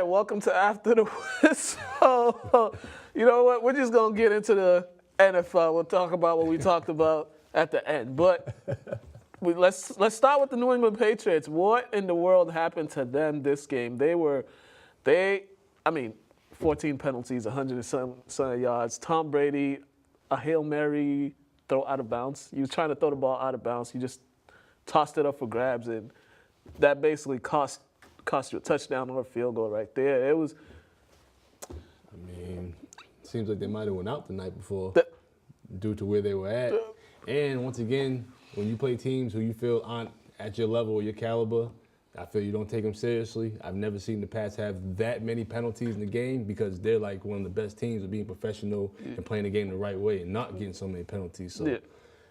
welcome to After the Whistle. You know what? We're just going to get into the NFL. We'll talk about what we talked about at the end. But let's start with the New England Patriots. What in the world happened to them this game? 14 penalties, 100 and some yards. Tom Brady, a Hail Mary throw out of bounds. He was trying to throw the ball out of bounds. He just tossed it up for grabs, and that basically cost you a touchdown or a field goal right there. It was. Seems like they might have went out the night before due to where they were at. And once again, when you play teams who you feel aren't at your level or your caliber, I feel you don't take them seriously. I've never seen the Pats have that many penalties in the game because they're like one of the best teams of being professional and playing the game the right way and not getting so many penalties. So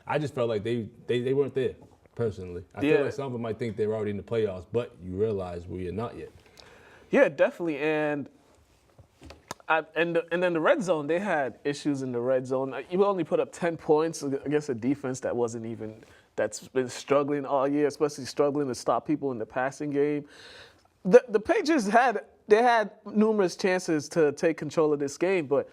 I just felt like they weren't there, personally. I feel like some of them might think they're already in the playoffs, but you realize we are not yet. Yeah, definitely. And then the red zone, they had issues in the red zone. You only put up 10 points against a defense that's been struggling all year, especially struggling to stop people in the passing game. The Patriots had numerous chances to take control of this game, but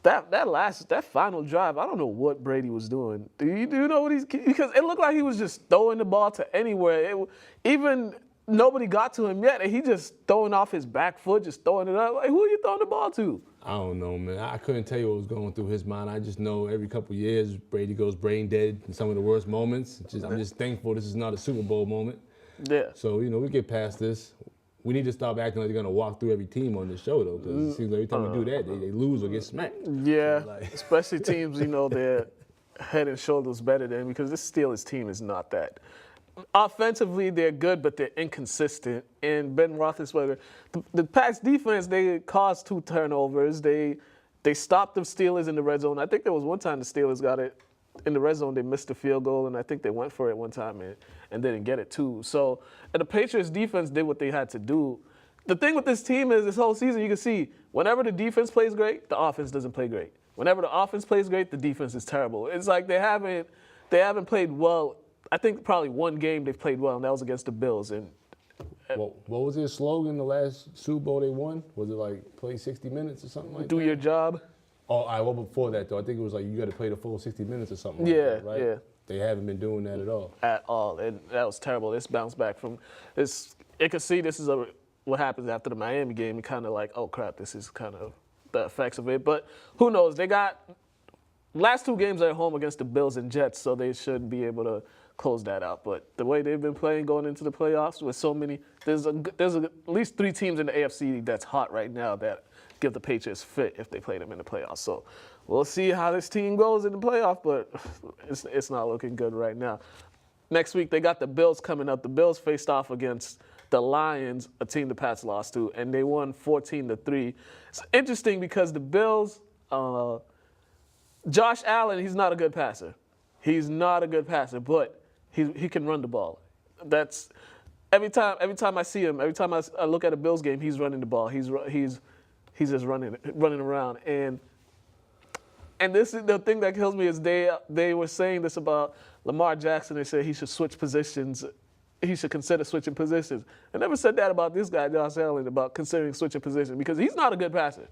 that final drive, I don't know what Brady was doing. Do you know what because it looked like he was just throwing the ball to anywhere. Even nobody got to him yet, and he just throwing off his back foot, just throwing it up. Like, who are you throwing the ball to? I don't know, man. I couldn't tell you what was going through his mind. I just know every couple of years, Brady goes brain dead in some of the worst moments. I'm just thankful this is not a Super Bowl moment. Yeah. So, we get past this. We need to stop acting like they're going to walk through every team on this show, though, because it seems like every time we do that, they lose or get smacked. Yeah, so, especially teams, they're head and shoulders better than, because this Steelers team is not that. Offensively, they're good, but they're inconsistent. And Ben Roethlisberger, the Pats defense, they caused 2 turnovers. They stopped the Steelers in the red zone. I think there was one time the Steelers got it in the red zone. They missed the field goal, and I think they went for it one time and didn't get it too. So, and the Patriots defense did what they had to do. The thing with this team is this whole season, you can see whenever the defense plays great, the offense doesn't play great. Whenever the offense plays great, the defense is terrible. It's like they haven't played well. I think probably one game they've played well, and that was against the Bills. And what was their slogan the last Super Bowl they won? Was it like play 60 minutes or something like that? Do your job. Oh, well, before that, though, I think it was like you got to play the full 60 minutes or something like that, right? Yeah. They haven't been doing that at all. At all. And that was terrible. It's bounced back from this. It could see this is what happens after the Miami game. And kind of like, oh, crap, this is kind of the effects of it. But who knows? They got last 2 games at home against the Bills and Jets, so they should be able to close that out. But the way they've been playing going into the playoffs with so many, there's at least 3 teams in the AFC that's hot right now that give the Patriots fit if they play them in the playoffs. So we'll see how this team goes in the playoff, but it's not looking good right now. Next week, they got the Bills coming up. The Bills faced off against the Lions, a team the Pats lost to, and they won 14-3. It's interesting because the Bills, Josh Allen, he's not a good passer. He's not a good passer, but he can run the ball. That's every time I see him, every time I look at a Bills game, he's running the ball. He's just running around. And this is the thing that kills me is they were saying this about Lamar Jackson. They said he should switch positions. He should consider switching positions. I never said that about this guy, Josh Allen, about considering switching positions because he's not a good passer.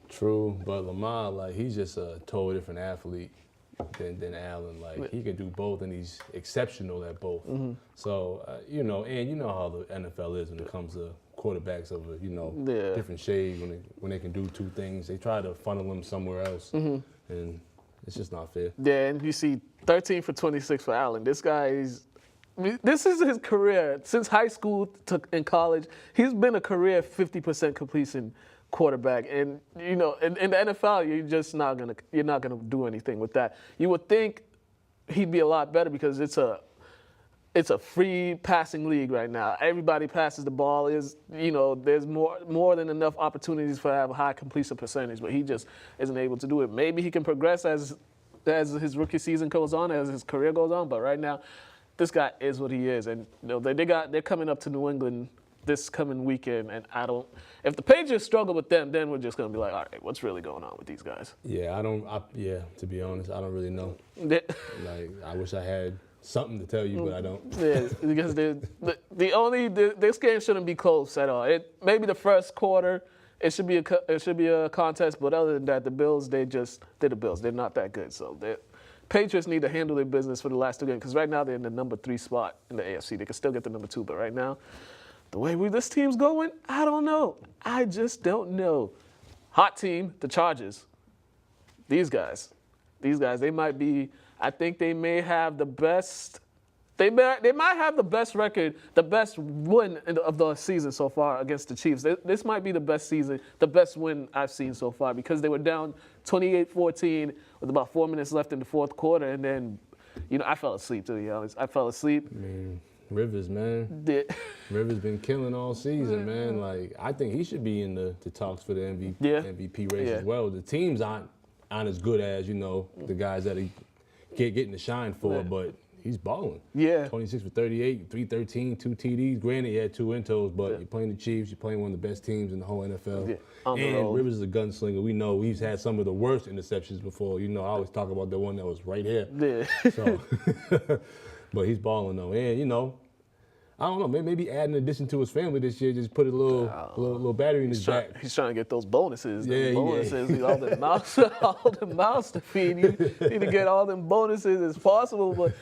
True, but Lamar, he's just a totally different athlete than Allen. He can do both, and he's exceptional at both. Mm-hmm. So, and you know how the NFL is when it comes to quarterbacks of a, different shade. When they can do 2 things, they try to funnel them somewhere else, and it's just not fair. Yeah, and you see 13 for 26 for Allen. This guy this is his career. Since high school to in college, he's been a career 50% completion quarterback, and in the NFL, you're not gonna do anything with that. You would think he'd be a lot better because it's a free passing league right now. Everybody passes the ball. There's more than enough opportunities for have a high completion percentage, but he just isn't able to do it. Maybe he can progress as his rookie season goes on, as his career goes on, but right now, this guy is what he is, and they're coming up to New England this coming weekend, and if the Patriots struggle with them, then we're just going to be like, all right, what's really going on with these guys? Yeah, to be honest, I don't really know. I wish I had something to tell you, but I don't. Yeah, because this game shouldn't be close at all. Maybe the first quarter it should be a contest, but other than that, the Bills they're the Bills. They're not that good. So the Patriots need to handle their business for the last 2 games because right now they're in the number 3 spot in the AFC. They can still get the number 2, but right now, the way this team's going, I don't know. I just don't know. Hot team, the Chargers. These guys, they might be. I think they may have the best. They might have the best record, the best win of the season so far against the Chiefs. This might be the best season, the best win I've seen so far because they were down 28-14 with about 4 minutes left in the fourth quarter, and then, I fell asleep, to be honest. I fell asleep. Man, Rivers, man. Rivers been killing all season, man. Like, I think he should be in the talks for the MVP race as well. The teams aren't as good as, the guys that he getting the shine for, but he's balling. Yeah. 26 for 38, 313, 2 TDs. Granted, he had 2 intos, but you're playing the Chiefs. You're playing one of the best teams in the whole NFL. Yeah. And Rivers is a gunslinger. We know he's had some of the worst interceptions before. I always talk about the one that was right here. Yeah. So, but he's balling though. And I don't know. Maybe add an addition to his family this year. Just put a little battery in his back. He's trying to get those bonuses. Yeah, all the mouths to feed. You need to get all them bonuses as possible. But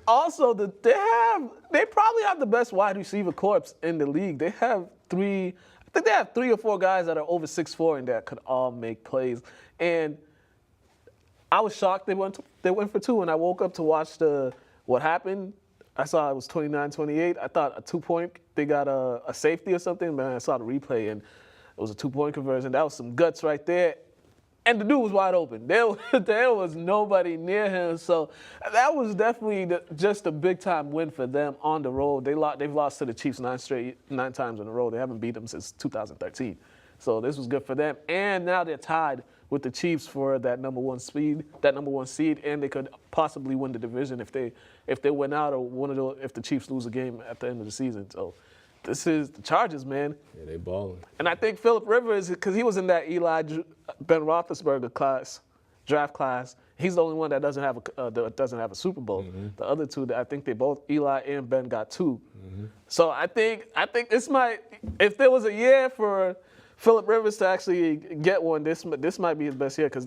also, they probably have the best wide receiver corps in the league. They have 3. I think they have 3 or 4 guys that are over 6'4" and that could all make plays. And I was shocked they went for 2. And I woke up to watch what happened. I saw it was 29-28. I thought a 2-point, they got a safety or something. Man, I saw the replay, and it was a 2-point conversion. That was some guts right there. And the dude was wide open. There was nobody near him. So that was definitely just a big-time win for them on the road. They've lost to the Chiefs 9 times in a row. They haven't beat them since 2013. So this was good for them. And now they're tied with the Chiefs for that number 1 seed, and they could possibly win the division if they win out or if the Chiefs lose a game at the end of the season. So this is the Chargers, man. Yeah, they balling. And I think Phillip Rivers, because he was in that Eli Ben Roethlisberger draft class, he's the only one that doesn't have a Super Bowl. Mm-hmm. The other 2, I think they both Eli and Ben got 2. Mm-hmm. So I think this might, if there was a year for Phillip Rivers to actually get one, this might be his best year because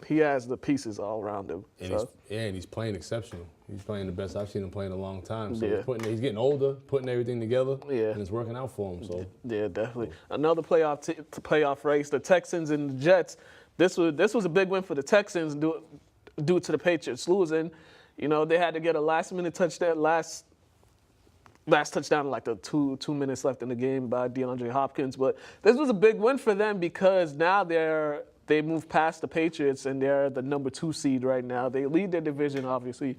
he has the pieces all around him. And he's playing exceptional. He's playing the best I've seen him play in a long time. So he's getting older, putting everything together, and it's working out for him. So yeah, definitely. Another playoff race, the Texans and the Jets. This was a big win for the Texans due to the Patriots losing. They had to get a last-minute touchdown, last touchdown, like the 2 minutes left in the game by DeAndre Hopkins. But this was a big win for them because now they moved past the Patriots and they're the number 2 seed right now. They lead their division, obviously,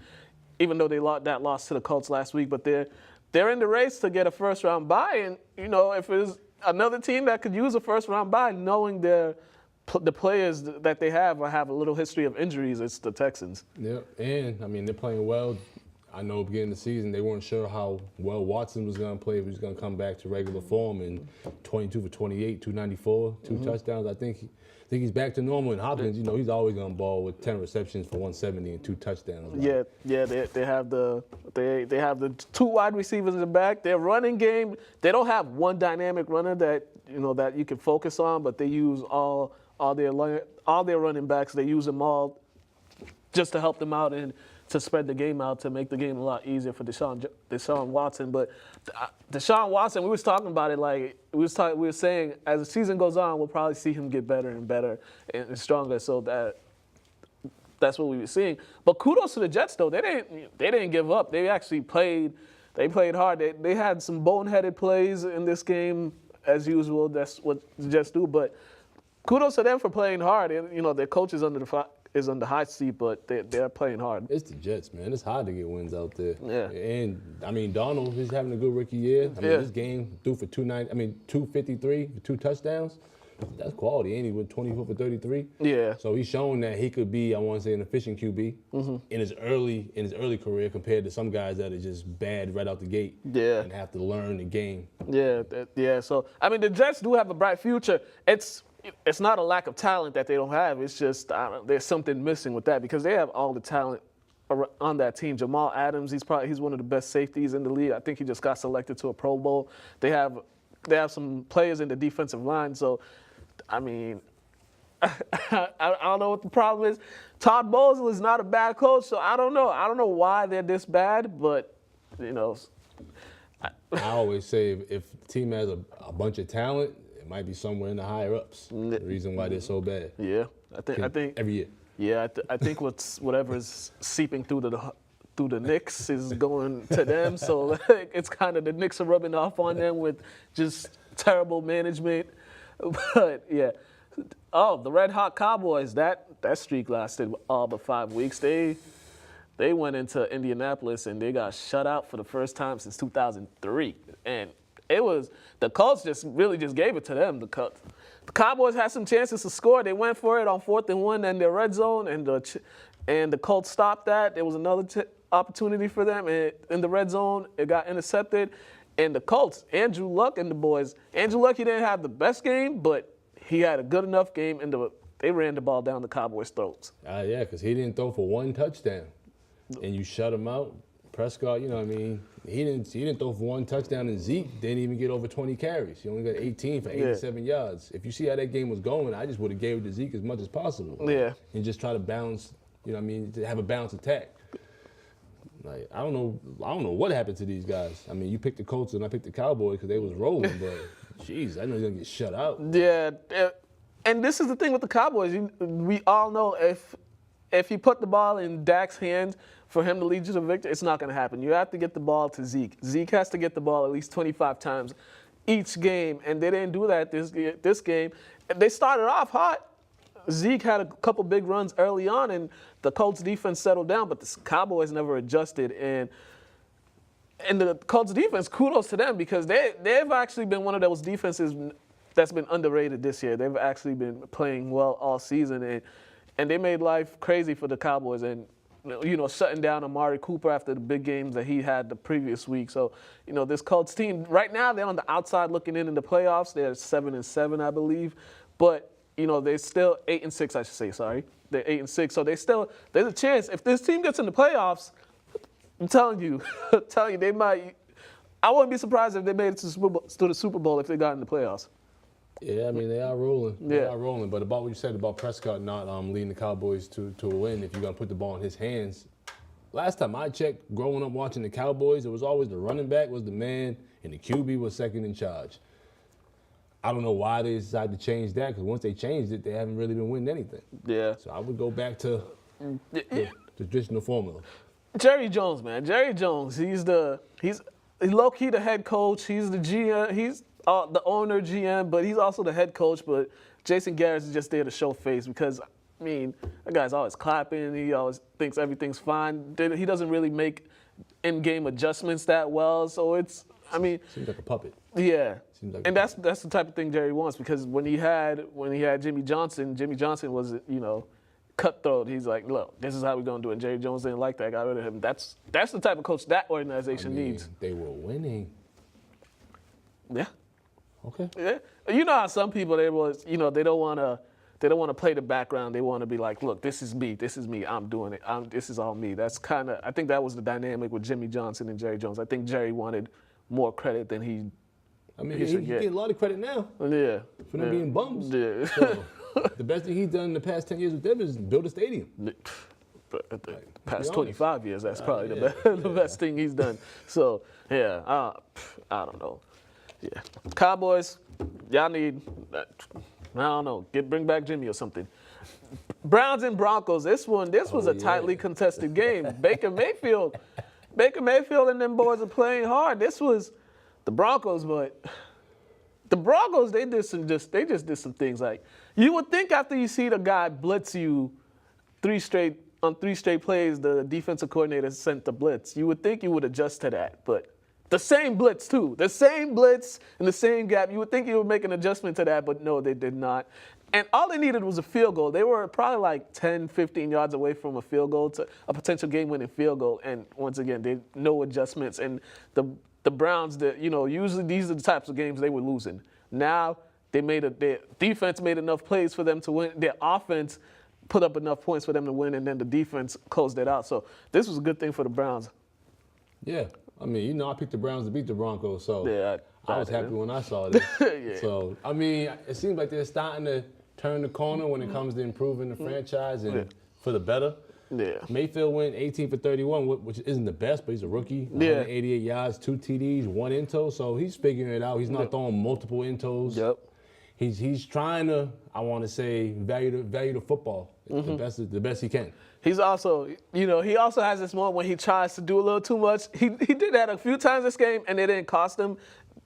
even though they lost to the Colts last week. But they're in the race to get a first-round bye. And, if it's another team that could use a first-round bye, knowing the players that they have a little history of injuries, it's the Texans. Yeah, and, they're playing well. I know beginning of the season they weren't sure how well Watson was going to play, if he was going to come back to regular form. And 22 for 28, 294, 2 touchdowns. I think he's back to normal. And Hopkins, he's always going to ball with 10 receptions for 170 and 2 touchdowns. Right? Yeah, they have the 2 wide receivers in the back. Their running game, they don't have one dynamic runner that you can focus on, but they use all their running backs. They use them all just to help them out and to spread the game out, to make the game a lot easier for Deshaun Watson. But Deshaun Watson, we was talking about it, like we were saying, as the season goes on, we'll probably see him get better and better and stronger. So that's what we were seeing. But kudos to the Jets, though. They didn't give up. They actually played hard. They had some boneheaded plays in this game, as usual. That's what the Jets do. But kudos to them for playing hard. And, their coach is under the hot seat, but they're playing hard. It's the Jets, man. It's hard to get wins out there. Yeah. And, Donald is having a good rookie year. This game due for 253, 2 touchdowns. That's quality, ain't he, with 24 for 33? Yeah. So he's shown that he could be, I want to say, an efficient QB in his early career compared to some guys that are just bad right out the gate and have to learn the game. Yeah. So, the Jets do have a bright future. It's not a lack of talent that they don't have. It's just there's something missing with that because they have all the talent on that team. Jamal Adams, he's one of the best safeties in the league. I think he just got selected to a Pro Bowl. They have some players in the defensive line. So, I mean, I don't know what the problem is. Todd Bowles is not a bad coach, so I don't know. I don't know why they're this bad, but I always say if the team has a bunch of talent, it might be somewhere in the higher ups. The reason why they're so bad. Yeah, I think every year. Yeah, I think whatever's seeping through the Knicks is going to them. So it's kind of the Knicks are rubbing off on them with just terrible management. But yeah, the Red Hot Cowboys, that streak lasted all but 5 weeks. They went into Indianapolis and they got shut out for the first time since 2003, and the Colts just gave it to them. The Cowboys had some chances to score. They went for it on 4th and 1 in their red zone, and the Colts stopped that. There was another opportunity for them in the red zone. It got intercepted, and the Colts, Andrew Luck and the boys. Andrew Luck, he didn't have the best game, but he had a good enough game, and they ran the ball down the Cowboys' throats. Yeah, because he didn't throw for 1 touchdown, and you shut him out. Prescott, he didn't throw for 1 touchdown, and Zeke didn't even get over 20 carries. He only got 18 for 87 yards. If you see how that game was going, I just would have gave it to Zeke as much as possible. Yeah. And just try to balance, to have a balanced attack. Like, I don't know what happened to these guys. I mean, you picked the Colts and I picked the Cowboys because they was rolling, but jeez, I know he's gonna get shut out. Yeah, and this is the thing with the Cowboys. We all know if you put the ball in Dak's hands for him to lead you to victory, it's not going to happen. You have to get the ball to Zeke. Zeke has to get the ball at least 25 times each game, and they didn't do that this game. They started off hot. Zeke had a couple big runs early on, and the Colts defense settled down, but the Cowboys never adjusted. And the Colts defense, kudos to them, because they've actually been one of those defenses that's been underrated this year. They've actually been playing well all season, and they made life crazy for the Cowboys, and shutting down Amari Cooper after the big games that he had the previous week. So, this Colts team, right now they're on the outside looking in the playoffs. They're 7-7, I believe. But, they're still 8-6, I should say, sorry. They're 8-6. So there's a chance. If this team gets in the playoffs, I'm telling you, they might. I wouldn't be surprised if they made it to the Super Bowl if they got in the playoffs. Yeah, I mean, they are rolling. They are rolling. But about what you said about Prescott not leading the Cowboys to a win, if you're going to put the ball in his hands, last time I checked, growing up watching the Cowboys, it was always the running back was the man and the QB was second in charge. I don't know why they decided to change that, because once they changed it, they haven't really been winning anything. Yeah. So I would go back to the traditional formula. Jerry Jones, man. Jerry Jones, he's low-key the head coach. He's the GM. He's the owner, GM, but he's also the head coach. But Jason Garrett is just there to show face because, I mean, that guy's always clapping. He always thinks everything's fine. He doesn't really make in-game adjustments that well. So seems like a puppet. Yeah, and that's the type of thing Jerry wants, because when he had Jimmy Johnson was cutthroat. He's like, look, this is how we're gonna do it. Jerry Jones didn't like that. Got rid of him. That's the type of coach that organization needs. They were winning. Yeah. Okay. Yeah. You know how some people they don't want to play the background. They want to be like, look, this is me. I'm doing it. This is all me. I think that was the dynamic with Jimmy Johnson and Jerry Jones. I think Jerry wanted more credit than he should get. He get a lot of credit now. Yeah. For them being bums. Yeah. So, the best thing he's done in the past 10 years with them is build a stadium. But the past 25 years, that's probably the best thing he's done. So, yeah, I don't know. Yeah. Cowboys, y'all need, I don't know, bring back Jimmy or something. Browns and Broncos, this was a tightly contested game. Baker Mayfield and them boys are playing hard. This was the Broncos, but the Broncos, they just did some things. Like, you would think after you see the guy blitz you three straight plays, the defensive coordinator sent the blitz, you would think you would adjust to that. But the same blitz, too. The same blitz and the same gap. You would think you would make an adjustment to that, but no, they did not. And all they needed was a field goal. They were probably like 10, 15 yards away from a field goal, to a potential game-winning field goal. And once again, no adjustments. And the Browns, usually these are the types of games they were losing. Now, their defense made enough plays for them to win. Their offense put up enough points for them to win, and then the defense closed it out. So this was a good thing for the Browns. Yeah. I mean, I picked the Browns to beat the Broncos, so Yeah, I was happy when I saw this. Yeah. So, I mean, it seems like they're starting to turn the corner when it comes to improving the franchise and for the better. Yeah. Mayfield went 18 for 31, which isn't the best, but he's a rookie. 188 yards, 2 TDs, 1 into, so he's figuring it out. He's not throwing multiple intos. Yep. He's trying to, I want to say, value the football the best he can. He's also, he also has this moment when he tries to do a little too much. He did that a few times this game, and it didn't cost him.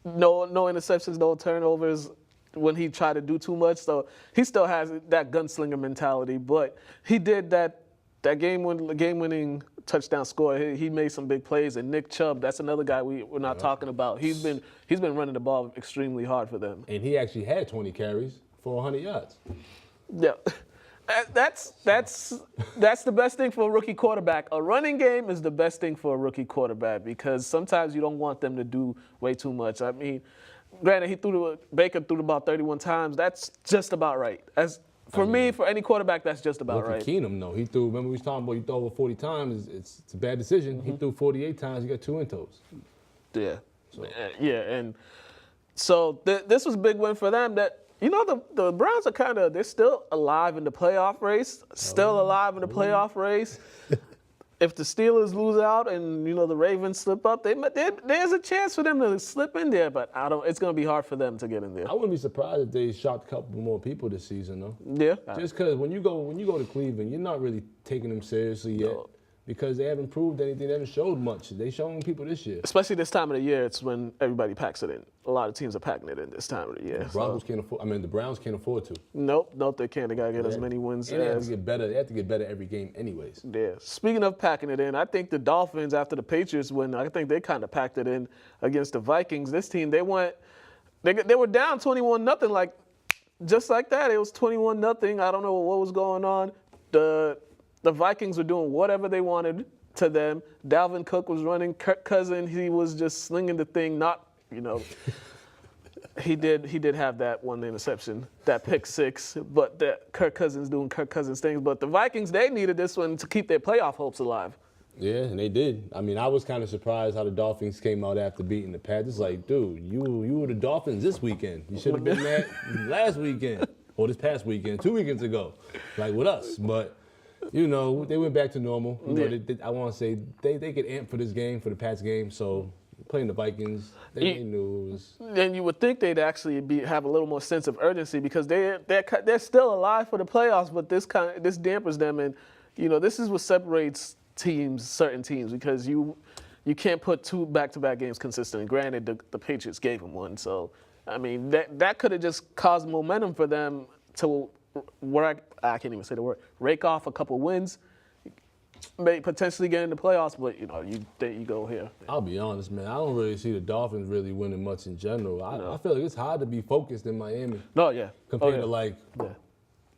No interceptions, no turnovers when he tried to do too much. So he still has that gunslinger mentality. But he did that game-winning touchdown score. He made some big plays. And Nick Chubb, that's another guy we're not talking about. He's been running the ball extremely hard for them. And he actually had 20 carries for 100 yards. Yeah. That's the best thing for a rookie quarterback. A running game is the best thing for a rookie quarterback because sometimes you don't want them to do way too much. I mean, granted, Baker threw the ball 31 times. That's just about right. For any quarterback, that's just about right. Keenum, though, he threw. Remember we was talking about you throw over 40 times. It's a bad decision. He threw 48 times. He got 2 intos. Yeah, and so this was a big win for them. That. The Browns are they're still alive in the playoff race. If the Steelers lose out and, the Ravens slip up, there's a chance for them to slip in there, but it's going to be hard for them to get in there. I wouldn't be surprised if they shot a couple more people this season, though. Yeah. Just because when you go to Cleveland, you're not really taking them seriously yet. No. Because they haven't proved anything. They haven't showed much. They showing people this year. Especially this time of the year, it's when everybody packs it in. A lot of teams are packing it in this time of the year. The Browns can't afford to. Nope, they can't. They gotta get as many wins. And they have to get better. They have to get better every game, anyways. Yeah. Speaking of packing it in, I think the Dolphins, after the Patriots win, I think they kind of packed it in against the Vikings. This team, they were down 21-0, just like that. It was 21-0. I don't know what was going on. The Vikings were doing whatever they wanted to them. Dalvin Cook was running. Kirk Cousins, he was just slinging the thing. He did have that one interception, that pick six, but that Kirk Cousins doing Kirk Cousins things. But the Vikings, they needed this one to keep their playoff hopes alive. Yeah, and they did. I mean, I was kind of surprised how the Dolphins came out after beating the Pats. It's like, dude, you were the Dolphins this weekend. You should have been that last weekend or this past weekend, 2 weekends ago, with us. But they went back to normal. I want to say they get amped for this game, for the Pats game. So playing the Vikings, they knew it was. And you would think they'd actually have a little more sense of urgency because they're still alive for the playoffs, but this dampers them. And this is what separates certain teams, because you can't put 2 back-to-back games consistent. And granted, the Patriots gave them one, so I mean that could have just caused momentum for them to. I can't even say the word. Rake off a couple wins, may potentially get in the playoffs, but you go here. I'll be honest, man. I don't really see the Dolphins really winning much in general. I feel like it's hard to be focused in Miami. No, yeah. Compared to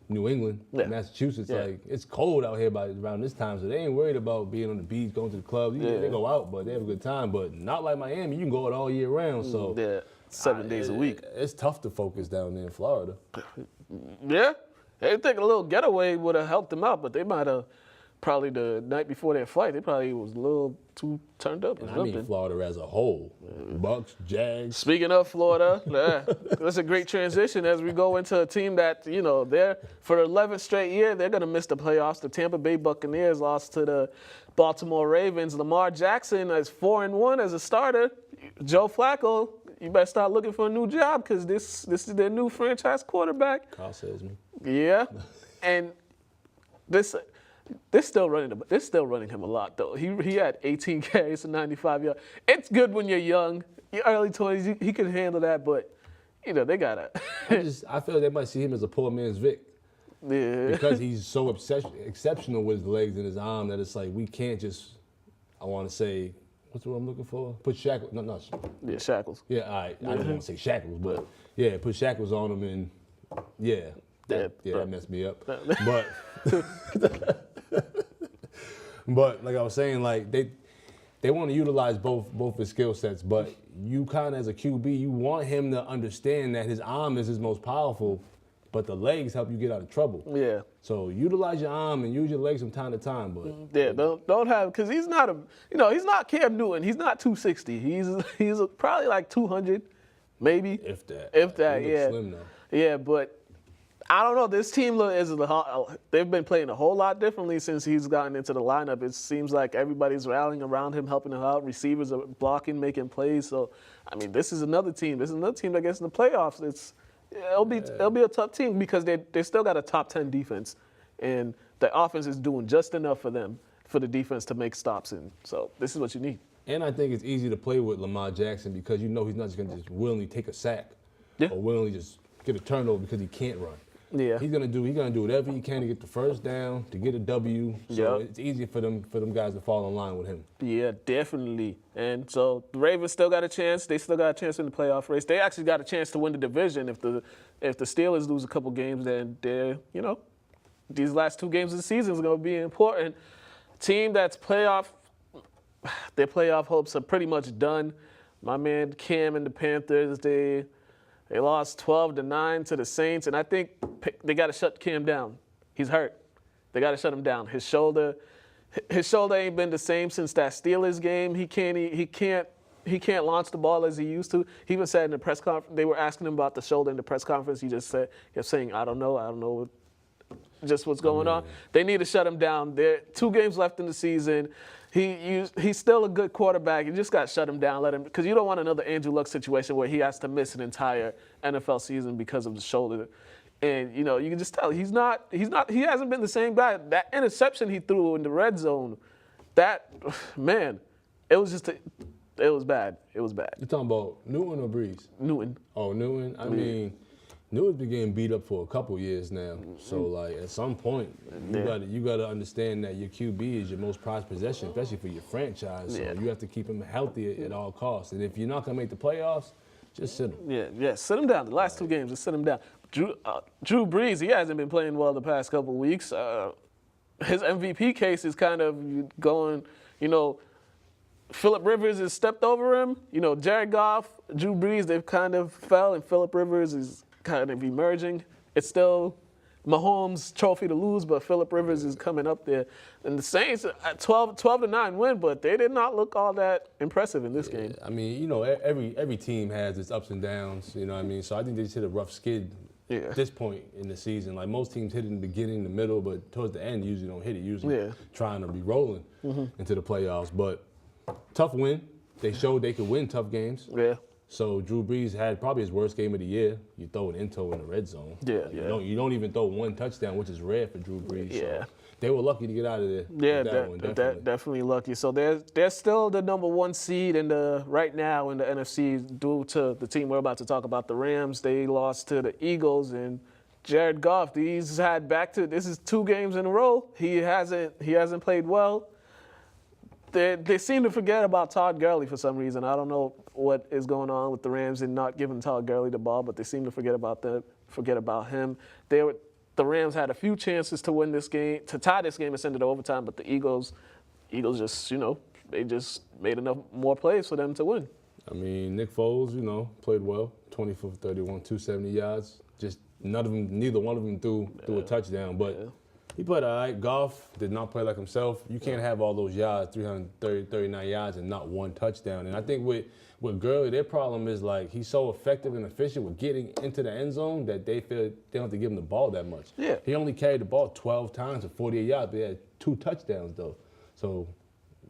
New England, Massachusetts. Yeah. It's cold out here around this time, so they ain't worried about being on the beach, going to the club. They go out, but they have a good time. But not like Miami. You can go out all year round. So 7 days a week. It's tough to focus down there in Florida. Yeah. I think a little getaway would have helped them out, but they might have probably the night before their flight, they probably was a little too turned up. I mean Florida as a whole. Bucks, Jags. Speaking of Florida, that's a great transition as we go into a team that, they're for the 11th straight year, they're going to miss the playoffs. The Tampa Bay Buccaneers lost to the Baltimore Ravens. Lamar Jackson is 4-1 as a starter. Joe Flacco, you better start looking for a new job because this is their new franchise quarterback. Carl says me. Yeah, and this still running him a lot though. He had 18 carries and 95 yards. It's good when you're young, your early 20s. He can handle that, but they gotta. I feel like they might see him as a poor man's Vic. Yeah. Because he's so exceptional with his legs and his arm that it's like we can't just. I want to say. What's the word I'm looking for? Put shackles. No. Yeah, shackles. Yeah, all right. I didn't want to say shackles, but put shackles on him and that messed me up. But but like I was saying, they want to utilize both his skill sets, but you kind of as a QB, you want him to understand that his arm is his most powerful but the legs help you get out of trouble. Yeah. So utilize your arm and use your legs from time to time. But yeah, don't have, because he's not he's not Cam Newton. He's not 260. He's probably like 200, maybe. If that. If that, He looks slim, though. Yeah, but I don't know. This team they've been playing a whole lot differently since he's gotten into the lineup. It seems like everybody's rallying around him, helping him out. Receivers are blocking, making plays. So, I mean, this is another team. This is another team that gets in the playoffs. It'll be a tough team because they still got a top 10 defense, and the offense is doing just enough for them, for the defense to make stops. And so this is what you need. And I think it's easy to play with Lamar Jackson because you know he's not just going to just willingly take a sack or willingly just get a turnover because he can't run. Yeah, he's gonna do whatever he can to get the first down, to get a W. So it's easy for them guys to fall in line with him. Yeah, definitely. And so the Ravens still got a chance. They still got a chance in the playoff race. They actually got a chance to win the division. If the Steelers lose a couple games, then these last 2 games of the season is gonna be important. Team that's their playoff hopes are pretty much done. My man Cam and the Panthers, they lost 12-9 to the Saints, and I think they got to shut Cam down. He's hurt. They got to shut him down. His shoulder ain't been the same since that Steelers game. He can't launch the ball as he used to. He even said in the press conference, they were asking him about the shoulder in the press conference. He kept saying, I don't know just what's going on. They need to shut him down. There are 2 games left in the season. He's still a good quarterback. You just got to shut him down, because you don't want another Andrew Luck situation where he has to miss an entire NFL season because of the shoulder. And you can just tell he hasn't been the same guy. That interception he threw in the red zone, it was bad. It was bad. You talking about Newton or Breeze? Newton. Oh, Newton. I mean, Newton's been getting beat up for a couple years now. So, like, at some point, you got to understand that your QB is your most prized possession, especially for your franchise. So you have to keep him healthy at all costs. And if you're not going to make the playoffs, just sit him. Yeah, sit him down. The last 2 games, just sit him down. Drew Brees, he hasn't been playing well the past couple of weeks. His MVP case is kind of going, Phillip Rivers has stepped over him. Jared Goff, Drew Brees, they've kind of fell, and Phillip Rivers is kind of emerging. It's still Mahomes' trophy to lose, but Phillip Rivers is coming up there. And the Saints, 12-9 win, but they did not look all that impressive in this game. I mean, every team has its ups and downs, you know what I mean? So I think they just hit a rough skid at this point in the season. Like, most teams hit it in the beginning, the middle, but towards the end, usually don't hit it. Usually trying to be rolling into the playoffs. But tough win. They showed they could win tough games. Yeah. So Drew Brees had probably his worst game of the year. You throw an into in the red zone. You don't even throw 1 touchdown, which is rare for Drew Brees. Yeah. So they were lucky to get out of there. Yeah, definitely lucky. So they're still the number 1 seed right now in the NFC due to the team we're about to talk about, the Rams. They lost to the Eagles, and Jared Goff, this is 2 games in a row. He hasn't played well. They seem to forget about Todd Gurley for some reason. I don't know what is going on with the Rams and not giving Todd Gurley the ball, but they seem to forget about him. The Rams had a few chances to win this game, to tie this game and send it to overtime, but the Eagles just, they just made enough more plays for them to win. I mean, Nick Foles, played well, 24 for 31, 270 yards. Just neither one of them threw a touchdown, but he played all right. Goff did not play like himself. You can't have all those yards, 339 yards, and not 1 touchdown. And I think with Gurley, their problem is, like, he's so effective and efficient with getting into the end zone that they feel they don't have to give him the ball that much. Yeah. He only carried the ball 12 times for 48 yards, but he had 2 touchdowns, though. So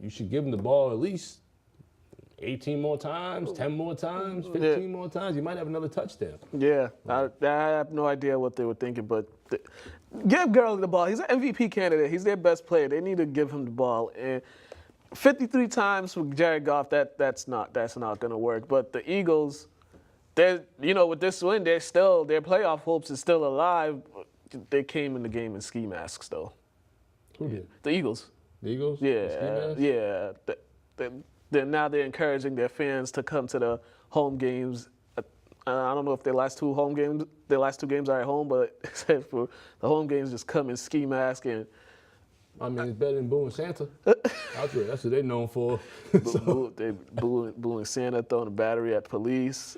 you should give him the ball at least 18 more times, 10 more times, 15 more times. You might have another touchdown. Yeah, I have no idea what they were thinking, but give Gurley the ball. He's an MVP candidate. He's their best player. They need to give him the ball. And 53 times for Jared Goff, that's not going to work. But the Eagles, with this win, their playoff hopes is still alive. They came in the game in ski masks, though. Who did? The Eagles. The Eagles? Yeah. Now they're encouraging their fans to come to the home games. I don't know if their last 2 games are at home, but except for the home games, just come in ski mask and. I mean, it's better than booing Santa. That's what they're known for. They booing Santa, throwing a battery at police.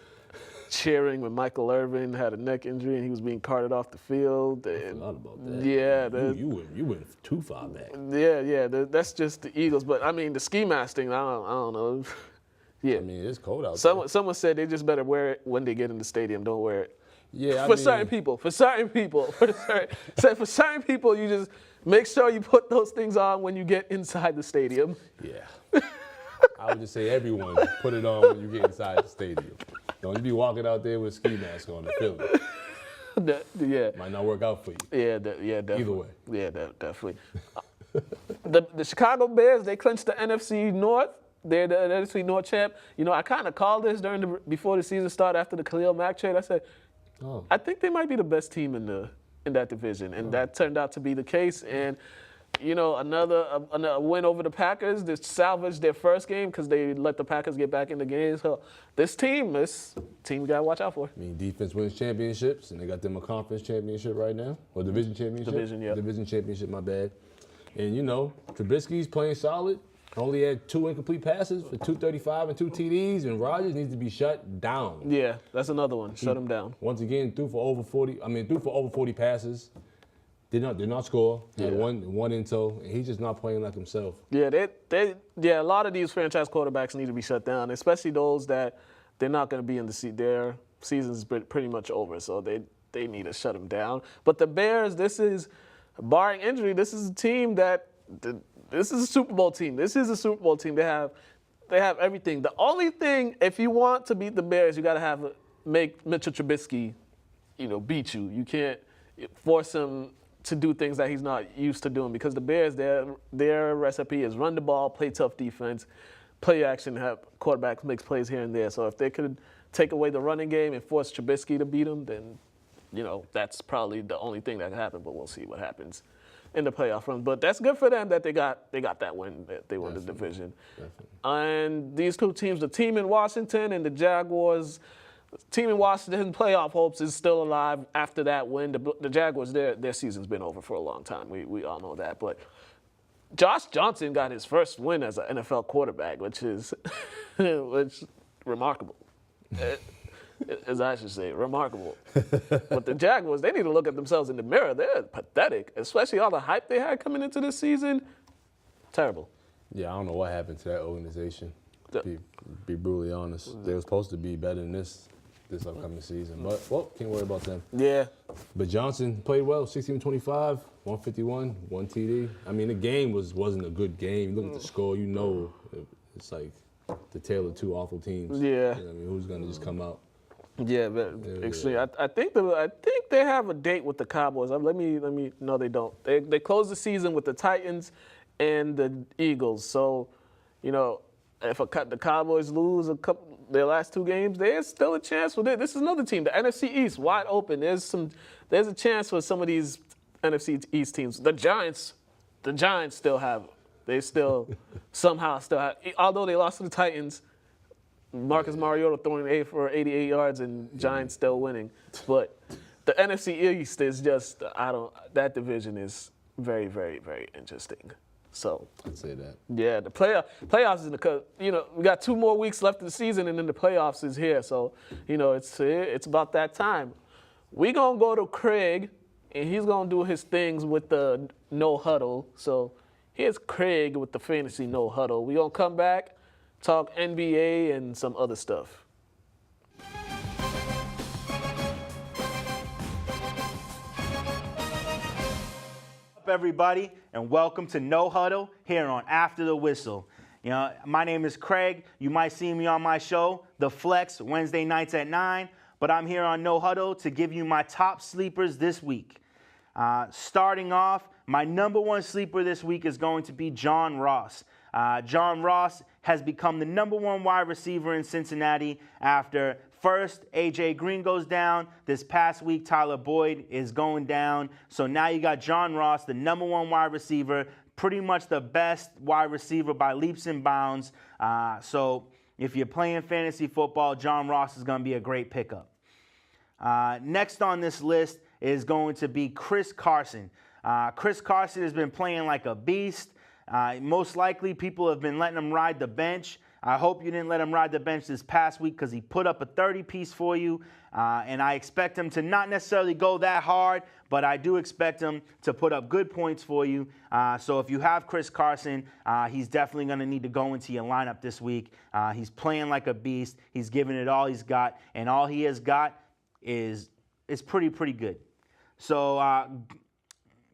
cheering when Michael Irvin had a neck injury and he was being carted off the field. I forgot about that. Yeah. You went too far back. Yeah. That's just the Eagles. But, I mean, the ski mask thing, I don't know. Yeah. I mean, it's cold out there. Someone said they just better wear it when they get in the stadium. Don't wear it. Yeah, For certain people, you just make sure you put those things on when you get inside the stadium. Yeah. I would just say everyone put it on when you get inside the stadium. Don't be walking out there with a ski mask on the field. Yeah. Might not work out for you. Yeah, definitely. Either way. Yeah, definitely. The Chicago Bears, they clinched the NFC North. They're the NFC North champ. You know, I kind of called this before the season started after the Khalil Mack trade. I said, I think they might be the best team in that division, and that turned out to be the case. And you know, another win over the Packers. They salvaged their first game because they let the Packers get back in the game. So this team we gotta watch out for. I mean, defense wins championships, and they got them a conference championship right now, or division championship. Division championship. My bad. And you know, Trubisky's playing solid. Only had 2 incomplete passes for 235 and 2 TDs, and Rodgers needs to be shut down. Yeah, that's another one. Shut him down. Once again, threw for over 40 passes. Did not score. Had one in tow, and he's just not playing like himself. Yeah, a lot of these franchise quarterbacks need to be shut down, especially those that they're not going to be in their season's pretty much over, so they need to shut them down. But the Bears, this is, barring injury, this is a team that this is a Super Bowl team. This is a Super Bowl team. They have everything. The only thing, if you want to beat the Bears, you got to make Mitchell Trubisky, beat you. You can't force him to do things that he's not used to doing, because the Bears, their recipe is run the ball, play tough defense, play action, have quarterbacks makes plays here and there. So if they could take away the running game and force Trubisky to beat them, then that's probably the only thing that can happen. But we'll see what happens in the playoff run. But that's good for them that they got that win. That they won the division. Definitely. And these two teams, the team in Washington and the Jaguars. The team in Washington, playoff hopes, is still alive after that win. The Jaguars, their season's been over for a long time. We all know that. But Josh Johnson got his first win as an NFL quarterback, which is remarkable. As I should say, remarkable. But the Jaguars, they need to look at themselves in the mirror. They're pathetic, especially all the hype they had coming into this season. Terrible. Yeah, I don't know what happened to that organization. Be brutally honest. They were supposed to be better than this upcoming season. But, can't worry about them. Yeah. But Johnson played well, 16-25, 151, 1 TD. I mean, the game wasn't a good game. You look at the score, it's like the tale of two awful teams. Yeah. Who's going to just come out? Yeah, but extreme. I think they have a date with the Cowboys. Let me. No, they don't. They close the season with the Titans and the Eagles. So, if the Cowboys lose their last 2 games, there's still a chance for this. This is another team, the NFC East, wide open. There's a chance for some of these NFC East teams. The Giants still have. They still somehow still have. Although they lost to the Titans. Marcus Mariota throwing for 88 yards and Giants still winning. But the NFC East is just, that division is very, very, very interesting. So I'd say that. Yeah, the playoffs is we got 2 more weeks left of the season, and then the playoffs is here. So, it's about that time. We're going to go to Craig, and he's going to do his things with the no huddle. So here's Craig with the fantasy no huddle. We're going to come back, talk NBA and some other stuff. Up, everybody, and welcome to No Huddle here on After the Whistle. My name is Craig. You might see me on my show, The Flex, Wednesday nights at 9, but I'm here on No Huddle to give you my top sleepers this week. Starting off, my number 1 sleeper this week is going to be John Ross. John Ross has become the number 1 wide receiver in Cincinnati after first A.J. Green goes down. This past week, Tyler Boyd is going down. So now you got John Ross, the number 1 wide receiver, pretty much the best wide receiver by leaps and bounds. So if you're playing fantasy football, John Ross is going to be a great pickup. Next on this list is going to be Chris Carson. Chris Carson has been playing like a beast. Most likely, people have been letting him ride the bench. I hope you didn't let him ride the bench this past week because he put up a 30-piece for you, and I expect him to not necessarily go that hard, but I do expect him to put up good points for you. So if you have Chris Carson, he's definitely going to need to go into your lineup this week. He's playing like a beast. He's giving it all he's got, and all he has got is pretty good. So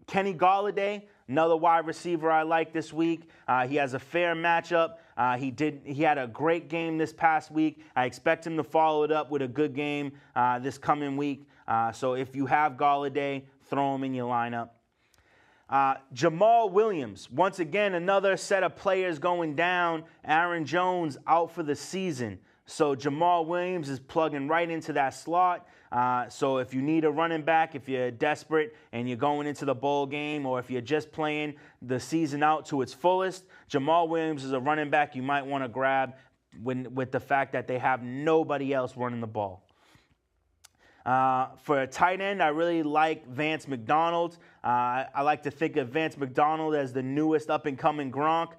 Kenny Golladay, another wide receiver I like this week. He has a fair matchup. He had a great game this past week. I expect him to follow it up with a good game this coming week. So if you have Golladay, throw him in your lineup. Jamal Williams, once again, another set of players going down. Aaron Jones out for the season. So Jamal Williams is plugging right into that slot. So if you need a running back, if you're desperate and you're going into the bowl game, or if you're just playing the season out to its fullest, Jamal Williams is a running back you might want to grab with the fact that they have nobody else running the ball. For a tight end, I really like Vance McDonald. I like to think of Vance McDonald as the newest up-and-coming Gronk.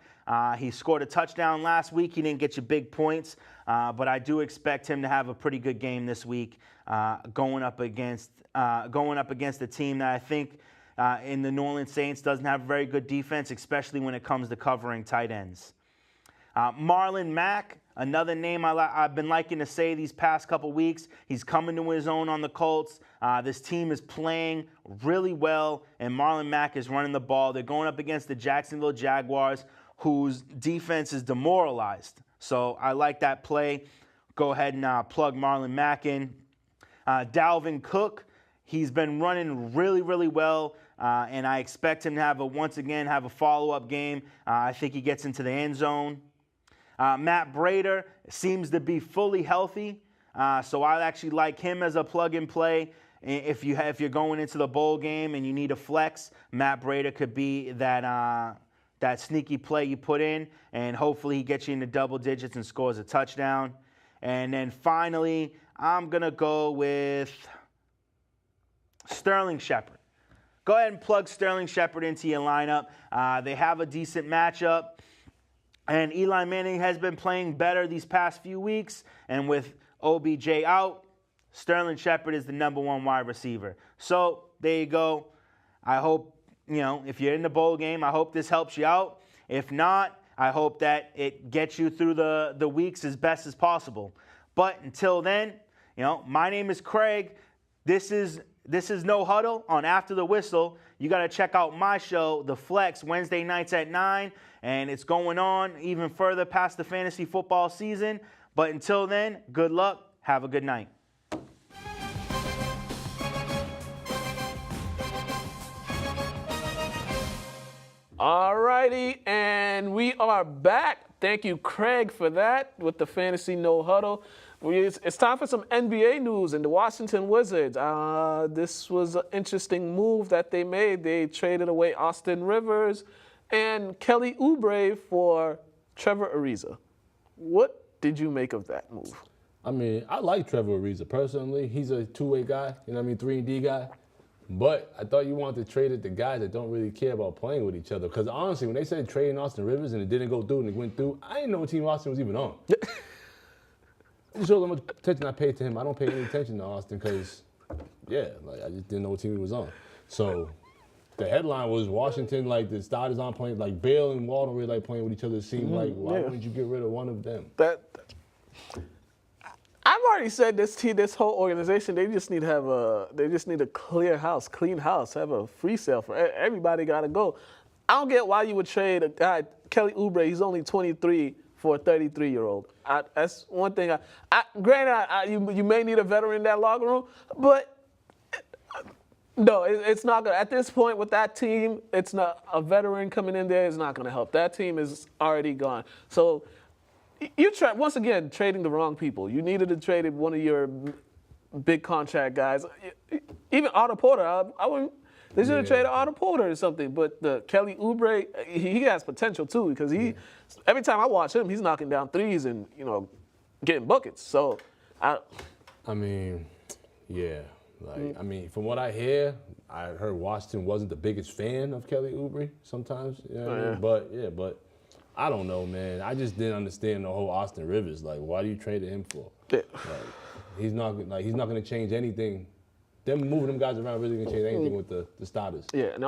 He scored a touchdown last week. He didn't get you big points, but I do expect him to have a pretty good game this week, going up against a team that I think in the New Orleans Saints doesn't have a very good defense, especially when it comes to covering tight ends. Marlon Mack, another name I've been liking to say these past couple weeks. He's coming to his own on the Colts. This team is playing really well, and Marlon Mack is running the ball. They're going up against the Jacksonville Jaguars, whose defense is demoralized. So I like that play. Go ahead and plug Marlon Mack in. Dalvin Cook, he's been running really well, and I expect him to once again have a follow-up game. I think he gets into the end zone. Matt Breida seems to be fully healthy, so I actually like him as a plug-and-play. If you're going into the bowl game and you need a flex, Matt Breida could be that sneaky play you put in, and hopefully he gets you into double digits and scores a touchdown. And then finally, I'm going to go with Sterling Shepard. Go ahead and plug Sterling Shepard into your lineup. They have a decent matchup, and Eli Manning has been playing better these past few weeks, and with OBJ out, Sterling Shepard is the #1 wide receiver. So there you go. I hope, if you're in the bowl game, I hope this helps you out. If not, I hope that it gets you through the weeks as best as possible. But until then, my name is Craig. This is No Huddle on After the Whistle. You got to check out my show, The Flex, Wednesday nights at 9, and it's going on even further past the fantasy football season. But until then, good luck. Have a good night. All righty, and we are back. Thank you, Craig, for that with the Fantasy No Huddle. It's time for some NBA news and the Washington Wizards. This was an interesting move that they made. They traded away Austin Rivers and Kelly Oubre for Trevor Ariza. What did you make of that move? I mean, I like Trevor Ariza personally. He's a two-way guy, 3-and-D guy. But I thought you wanted to trade it to guys that don't really care about playing with each other. Because honestly, when they said trading Austin Rivers and it didn't go through and it went through, I didn't know what team Austin was even on. It shows how much attention I paid to him. I don't pay any attention to Austin because, I just didn't know what team he was on. So the headline was Washington, the starters aren't playing, Bale and Walton really playing with each other. It seemed like, why wouldn't you get rid of one of them? I've already said this whole organization, they just need a clear house, clean house, have a free sale for everybody. Got to go. I don't get why you would trade a guy, Kelly Oubre. He's only 23 for a 33-year-old. That's one thing. Granted, you may need a veteran in that locker room, but no, it's not gonna. At this point with that team, it's not a veteran coming in there is not going to help. That team is already gone. So. You once again trading the wrong people. You needed to trade one of your big contract guys. Even Otto Porter, they should have traded Otto Porter or something. But the Kelly Oubre, he has potential too because every time I watch him, he's knocking down threes and getting buckets. So, from what I hear, I heard Washington wasn't the biggest fan of Kelly Oubre sometimes. But I don't know, man. I just didn't understand the whole Austin Rivers. Like, why do you trade him for? Yeah. He's not going to change anything. Them moving them guys around really gonna change anything with the starters. Yeah, and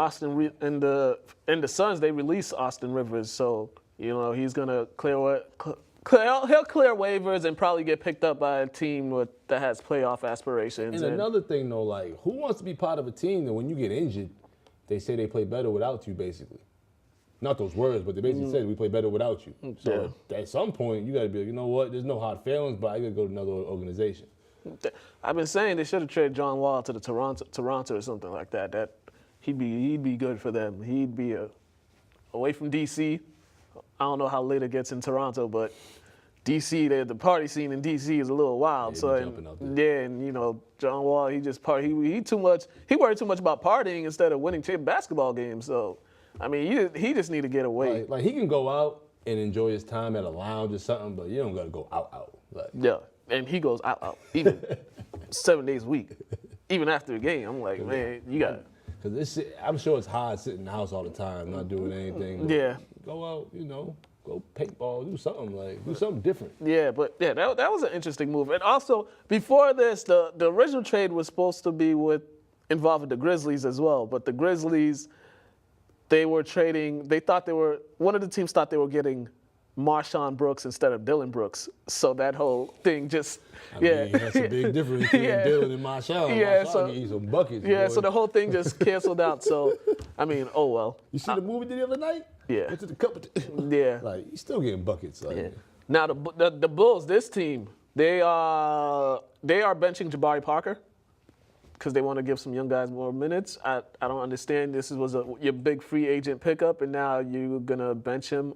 in the Suns they released Austin Rivers, so he's gonna he'll clear waivers and probably get picked up by a team that has playoff aspirations. And another thing though, like who wants to be part of a team that when you get injured, they say they play better without you, basically. Not those words, but they basically said we play better without you. So at some point you got to be like, you know what? There's no hard feelings, but I got to go to another organization. I've been saying they should have traded John Wall to the Toronto or something like that. That he'd be good for them. He'd be away from DC. I don't know how late it gets in Toronto, but DC, the party scene in DC is a little wild. Yeah, John Wall, he just he worried too much about partying instead of winning basketball games. So I mean, he just need to get away. Like he can go out and enjoy his time at a lounge or something, but you don't got to go out. Yeah. And he goes out, even 7 days a week, even after the game. I'm like, man, you got it. Because I'm sure it's hard sitting in the house all the time, not doing anything. Yeah. Go out, go paintball, do something different. Yeah, but that was an interesting move. And also, before this, the original trade was supposed to be involving the Grizzlies as well. But the Grizzlies, one of the teams thought they were getting Marshawn Brooks instead of Dillon Brooks. So that whole thing just, I mean, that's a big difference between Dillon and Marshawn. Yeah, Marshawn gave you some buckets. Yeah, boy. so the whole thing just canceled out. So, I mean, oh well. You see the movie the other night? Yeah. Went to the cup. Yeah. Like, he's still getting buckets. Like. Yeah. Now, the Bulls, this team, they are benching Jabari Parker because they want to give some young guys more minutes. I don't understand. This was your big free agent pickup, and now you're going to bench him.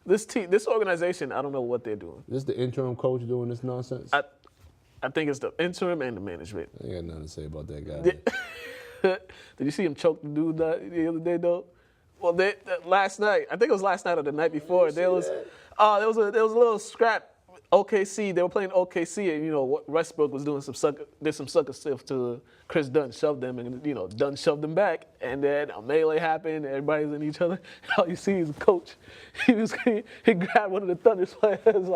This organization, I don't know what they're doing. Is this the interim coach doing this nonsense? I think it's the interim and the management. I got nothing to say about that guy. Did you see him choke the dude the other day, though? Well, last night, I think it was last night or the night before, there was a little scrap. OKC, they were playing OKC, and Westbrook was doing some sucker stuff to Chris Dunn, shoved them, and Dunn shoved them back, and then a melee happened. Everybody's in each other. And all you see is the coach. He grabbed one of the Thunder's players,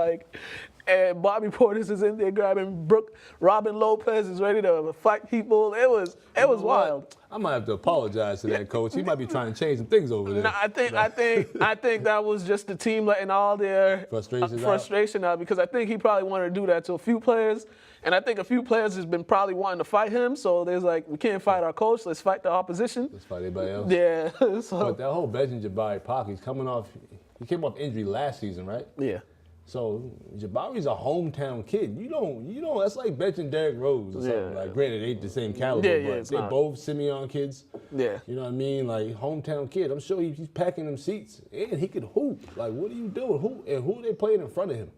and Bobby Portis is in there grabbing Robin Lopez is ready to fight people. It was wild. I might have to apologize to that coach. He might be trying to change some things over there. No, I think that was just the team letting all their frustration out because I think he probably wanted to do that to a few players, and I think a few players has been probably wanting to fight him. So there's we can't fight our coach. Let's fight the opposition. Let's fight everybody else. Yeah. But that whole benching Jabari Parker, he came off injury last season, right? Yeah. So Jabari's a hometown kid. You don't. That's like benching Derrick Rose or something. Like, granted, they ain't the same caliber, but they're both Simeon kids. Yeah. You know what I mean? Like hometown kid. I'm sure he's packing them seats, and he could hoop. Like, what are you doing? Who are they playing in front of him?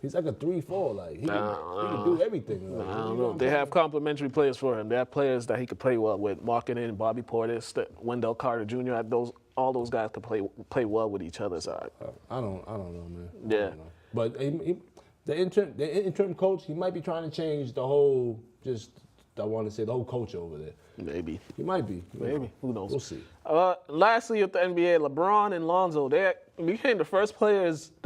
He's like a 3-4. Like he can do everything. Like, I don't know. They have complementary players for him. They have players that he could play well with. Markkanen, Bobby Portis, Wendell Carter Jr. All those guys could play well with each other. So I don't know, man. Yeah. I don't know. But the interim coach, he might be trying to change the whole the whole culture over there. Maybe. He might be. Maybe. Who knows? We'll see. Lastly, at the NBA, LeBron and Lonzo, they became the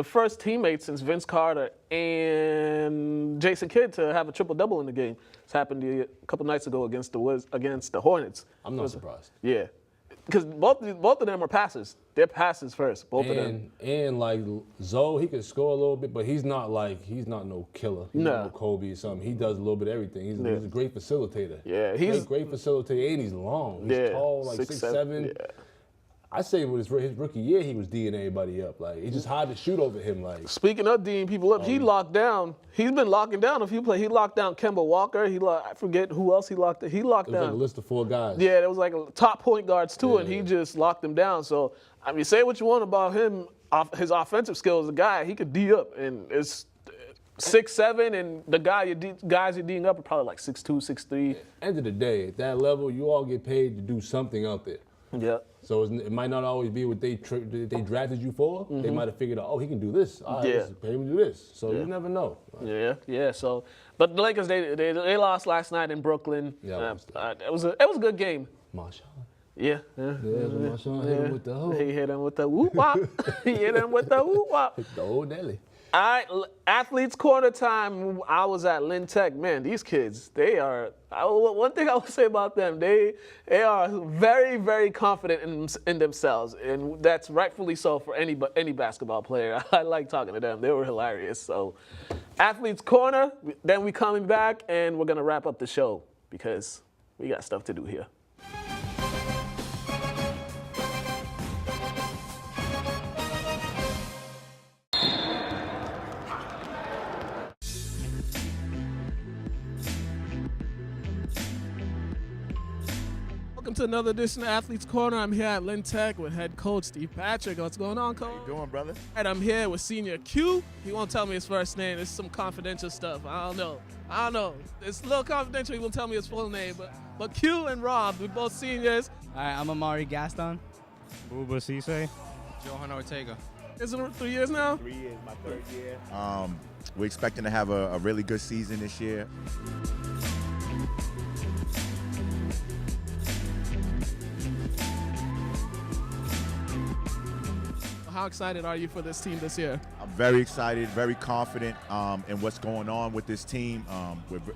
first teammates since Vince Carter and Jason Kidd to have a triple-double in the game. This happened a couple nights ago against the Hornets. I'm not surprised. Yeah. Because both of them are passers. They're passers first, both of them. And like Zoe, he can score a little bit, but he's not no killer. He's not no Kobe or something. He does a little bit of everything. He's a great facilitator. Yeah, he's great facilitator, and he's long. He's tall, like 6'7". Yeah. I say with his rookie year, he was D'ing everybody up. Like, it's just hard to shoot over him. Like, speaking of D'ing people up, he locked down. He's been locking down a few players. He locked down Campbell Walker. I forget who else he locked. He locked down. It was like a list of 4 guys. Yeah, there was like top point guards too, and he just locked them down. So I mean, say what you want about him, his offensive skills. The guy, he could D up, and it's 6'7", and the guys you're D'ing up are probably like 6'2", 6'3". End of the day, at that level, you all get paid to do something out there. Yeah. So it might not always be what they drafted you for. Mm-hmm. They might have figured out, oh, he can do this. All right, let's pay him to do this. So you never know. Yeah. So, but the Lakers they lost last night in Brooklyn. Yeah. It was a good game. Marshawn. Yeah. My son hit him with the hoe. He hit him with the whoop wop. He hit him with the whoop wop. The old Nelly. All right, athletes corner time. I was at Lynn Tech. Man, these kids, they are. One thing I would say about them, they are very, very confident in themselves, and that's rightfully so for any basketball player. I like talking to them. They were hilarious. So, athletes corner. Then we coming back, and we're gonna wrap up the show because we got stuff to do here. Welcome to another edition of Athletes Corner. I'm here at Lynn Tech with head coach Steve Patrick. What's going on, coach? How you doing, brother? And I'm here with senior Q. He won't tell me his first name. It's some confidential stuff. I don't know. It's a little confidential. He won't tell me his full name. But Q and Rob, we're both seniors. All right, I'm Amari Gaston. Buba Cisse. Johan Ortega. Is it 3 years now? 3 years, my third year. We're expecting to have a really good season this year. How excited are you for this team this year? I'm very excited, very confident in what's going on with this team.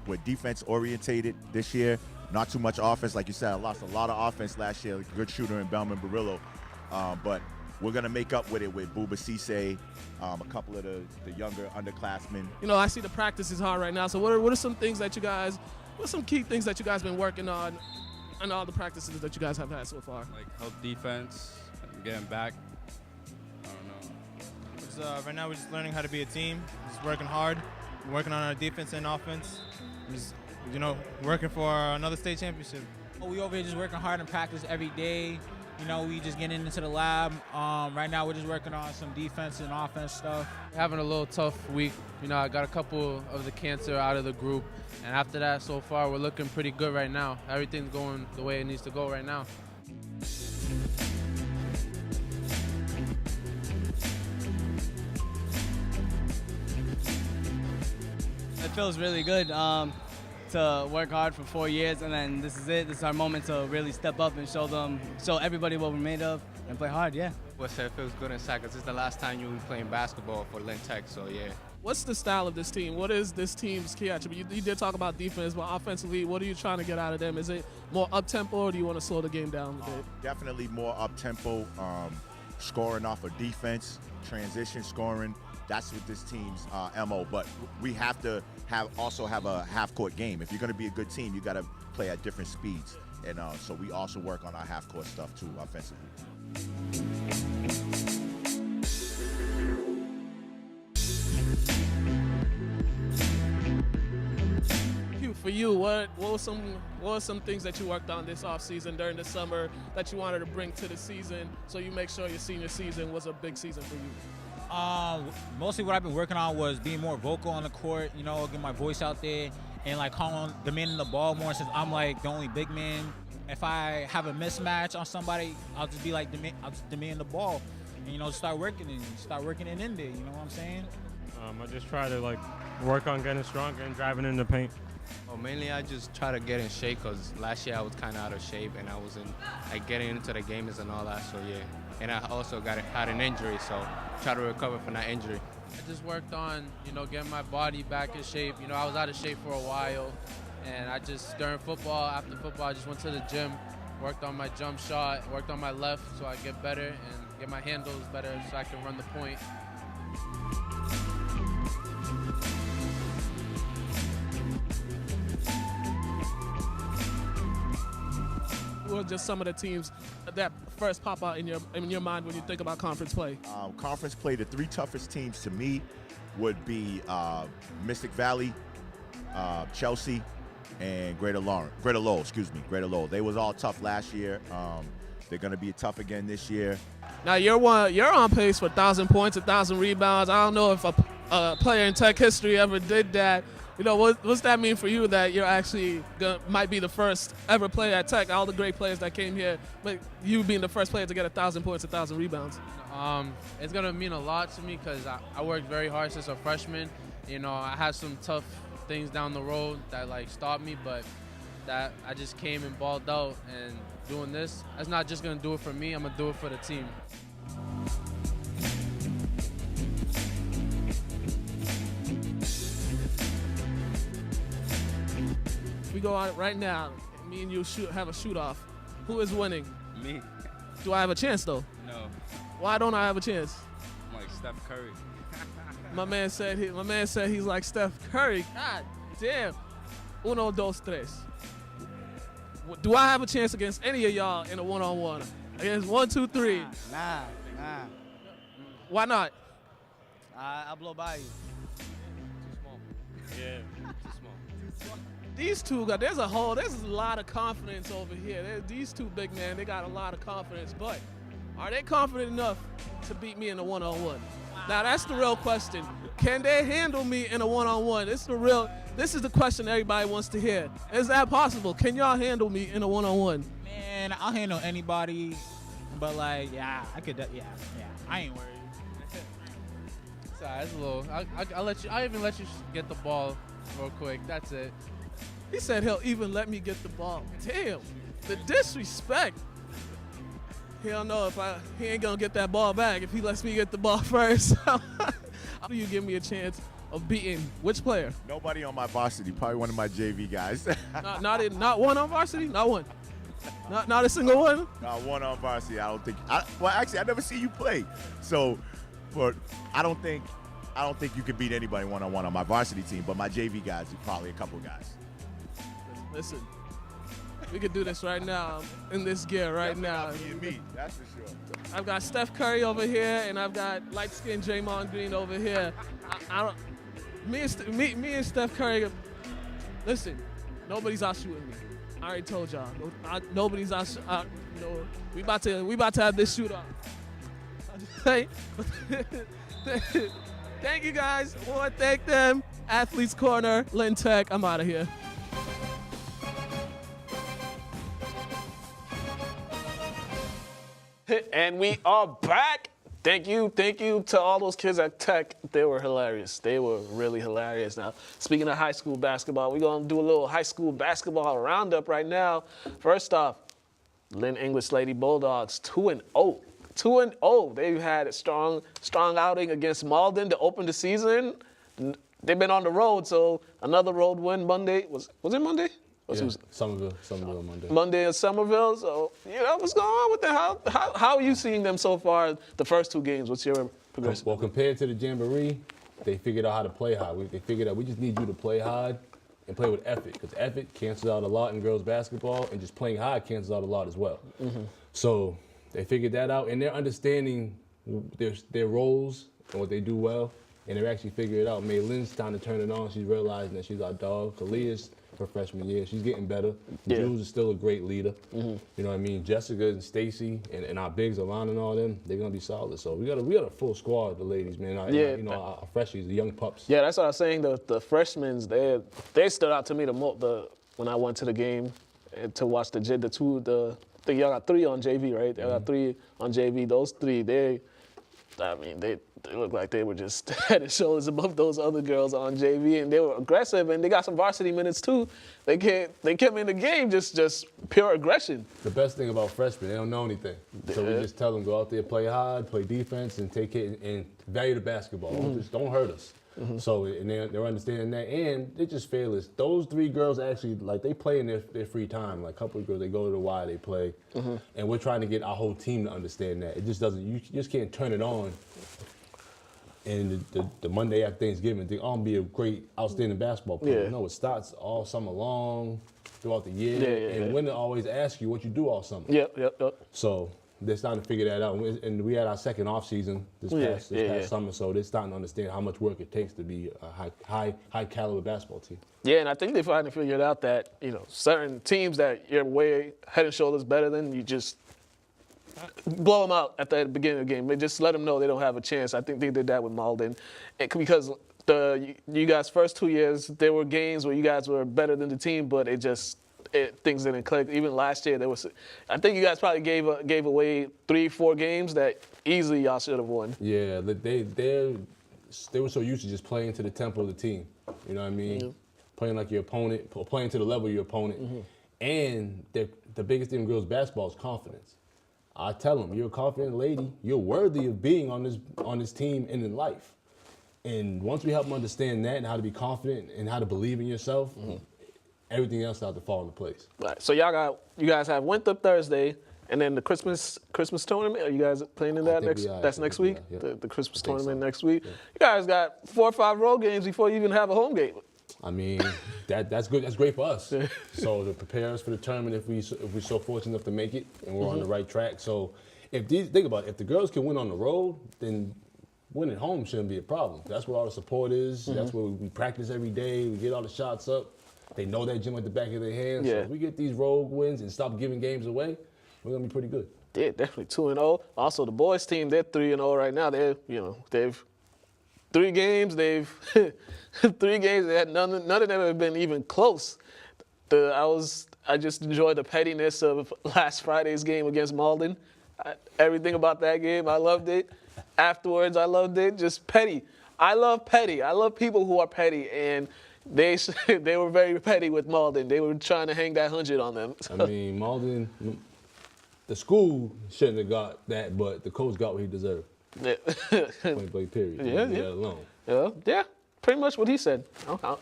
We're defense orientated this year, not too much offense. Like you said, I lost a lot of offense last year. Good shooter in Bellman Barillo, but we're gonna make up with it with Buba Cisse, a couple of the younger underclassmen. You know, I see the practice is hard right now. So what are some things that what's some key things that you guys been working on all the practices that you guys have had so far? Like help defense, getting back. I don't know. Right now we're just learning how to be a team. Just working hard, working on our defense and offense. Just, working for another state championship. We over here just working hard in practice every day. We just getting into the lab. Right now we're just working on some defense and offense stuff. Having a little tough week. I got a couple of the cancer out of the group. And after that, so far, we're looking pretty good right now. Everything's going the way it needs to go right now. It feels really good to work hard for 4 years, and then this is it. This is our moment to really step up and show everybody what we're made of and play hard, yeah. It feels good inside because it's the last time you were playing basketball for Lynn Tech, so yeah. What's the style of this team? What is this team's key attribute? You did talk about defense, but offensively, what are you trying to get out of them? Is it more up-tempo, or do you want to slow the game down a bit? Definitely more up-tempo, scoring off of defense, transition scoring. That's what this team's MO. But we have to also have a half-court game. If you're going to be a good team, you got to play at different speeds. And so we also work on our half-court stuff too, offensively. For you, what were some things that you worked on this offseason during the summer that you wanted to bring to the season so you make sure your senior season was a big season for you? Mostly what I've been working on was being more vocal on the court, get my voice out there and demanding the ball more since I'm like the only big man. If I have a mismatch on somebody, I'll just be like, I'll just demand the ball and, start working it in there, you know what I'm saying? I just try to work on getting stronger and driving in the paint. Well, mainly I just try to get in shape because last year I was kind of out of shape and I wasn't getting into the games and all that, so yeah. And I also had an injury, so try to recover from that injury. I just worked on, getting my body back in shape. I was out of shape for a while, and during football, after football, I just went to the gym, worked on my jump shot, worked on my left so I get better and get my handles better so I can run the point. Who are just some of the teams that first pop out in your mind when you think about conference play? Conference play, the three toughest teams to me would be Mystic Valley, Chelsea, and Greater Lowell. They was all tough last year. They're going to be tough again this year. Now you're on pace for 1,000 points, 1,000 rebounds. I don't know if a player in Tech history ever did that. What's that mean for you that you're actually might be the first ever player at Tech? All the great players that came here, but you being the first player to get 1,000 points, 1,000 rebounds. It's gonna mean a lot to me because I worked very hard since a freshman. I had some tough things down the road that stopped me, but that I just came and balled out, and doing this, that's not just going to do it for me. I'm going to do it for the team. We go out right now. Me and you have a shoot-off. Who is winning? Me? Do I have a chance, though? No. Why don't I have a chance? I'm like Steph Curry. My man said he's like Steph Curry. God damn. Uno, dos, tres. Do I have a chance against any of y'all in a one-on-one? Against 1, 2, 3? Nah. Why not? I'll blow by you. Too small. Yeah, too small. These two guys, there's a lot of confidence over here. These two big men, they got a lot of confidence, but are they confident enough to beat me in a one-on-one? Now that's the real question. Can they handle me in a one-on-one? This is the question everybody wants to hear. Is that possible? Can y'all handle me in a one-on-one? Man, I'll handle anybody, but like, yeah, I could, yeah, I ain't worried. Sorry, it's a little. I'll even let you get the ball real quick. That's it. He said he'll even let me get the ball. Damn, the disrespect. He don't know if he ain't gonna get that ball back if he lets me get the ball first. How do you give me a chance of beating which player? Nobody on my varsity, probably one of my JV guys. Not one on varsity? Not one? Not a single one? Not one on varsity, I don't think. Well, actually, I never see you play. So, but I don't think you could beat anybody one-on-one on my varsity team, but my JV guys, probably a couple guys. Listen, we could do this right now in this gear right now. Me and me, that's for sure. I've got Steph Curry over here, and I've got light-skinned Draymond Green over here. Me and Steph Curry. Listen, nobody's out shooting me. I already told y'all. Nobody's out. No, we about to have this shootout. Thank you guys. I want to thank them. Athletes Corner, Lynn Tech. I'm out of here. And we are back. Thank you to all those kids at Tech. They were hilarious. They were really hilarious. Now, speaking of high school basketball, we're going to do a little high school basketball roundup right now. First off, Lynn English Lady Bulldogs, 2-0. 2-0. They've had a strong outing against Malden to open the season. They've been on the road, so another road win Monday. Was it Monday? Yeah, Somerville Monday. Monday in Somerville. So, what's going on with them? How are you seeing them so far, the first two games? What's your progression? Well, compared to the Jamboree, they figured out how to play hard. They figured out we just need you to play hard and play with effort, because effort cancels out a lot in girls basketball, and just playing hard cancels out a lot as well. Mm-hmm. So they figured that out, and they're understanding their roles and what they do well, and they're actually figuring it out. May Lynn's time to turn it on. She's realizing that she's our dog. Kalia's her freshman year. She's getting better. Yeah. Jules is still a great leader. Mm-hmm. You know what I mean? Jessica and Stacy and our bigs, Alana and all them, they're going to be solid. So we got a full squad, the ladies, man. Our freshies, the young pups. Yeah, that's what I was saying. The freshmen, they stood out to me the most when I went to the game to watch I think y'all got 3 on JV, right? They got 3 on JV. Those 3, they look like they were just head and shoulders above those other girls on JV, and they were aggressive, and they got some varsity minutes too. They kept in the game just pure aggression. The best thing about freshmen, they don't know anything. So we just tell them, go out there, play hard, play defense, and take it and value the basketball. Mm-hmm. Just don't hurt us. Mm-hmm. So and they're understanding that, and they're just fearless. Those 3 girls actually, like, they play in their free time. Like, a couple of girls, they go to the Y, they play. Mm-hmm. And we're trying to get our whole team to understand that. It just doesn't, you just can't turn it on. And the Monday after Thanksgiving, think, I'm going to be a great, outstanding basketball player. Yeah. No, it starts all summer long, throughout the year. And women always ask you what you do all summer. Yep. So they're starting to figure that out. And we had our second off season this past summer, so they're starting to understand how much work it takes to be a high caliber basketball team. Yeah, and I think they finally figured out that, certain teams that you're way head and shoulders better than, you just blow them out at the beginning of the game. They just let them know they don't have a chance. I think they did that with Malden. Because you guys' first 2 years, there were games where you guys were better than the team, but things didn't click. Even last year, I think you guys probably gave away 3-4 games that easily y'all should have won. Yeah, they were so used to just playing to the tempo of the team. You know what I mean? Mm-hmm. Playing like your opponent, playing to the level of your opponent. Mm-hmm. And the biggest thing in girls basketball is confidence. I tell them, you're a confident lady. You're worthy of being on this team and in life. And once we help them understand that and how to be confident and how to believe in yourself, everything else starts to fall into place. Right. So you guys have Winthrop Thursday, and then the Christmas tournament. Are you guys playing in that next? That's next week. The Christmas tournament next week. Yeah. You guys got 4 or 5 road games before you even have a home game. I mean, that's good. That's great for us. So to prepare us for the tournament, if we're so fortunate enough to make it and we're on the right track. So think about it, if the girls can win on the road, then winning home shouldn't be a problem. That's where all the support is. That's where we practice every day. We get all the shots up. They know that gym at the back of their hands. So if we get these road wins and stop giving games away, we're gonna be pretty good. Yeah, definitely 2-0. Also, the boys team, they're 3-0 right now. They've 3 games. They've 3 games. They had none of them have been even close. I just enjoyed the pettiness of last Friday's game against Malden. Everything about that game, I loved it. Afterwards, I loved it. Just petty. I love petty. I love people who are petty, and they were very petty with Malden. They were trying to hang that 100 on them. So. I mean, Malden, the school shouldn't have got that, but the coach got what he deserved. Yeah. Point blank, period. Yeah, pretty much what he said.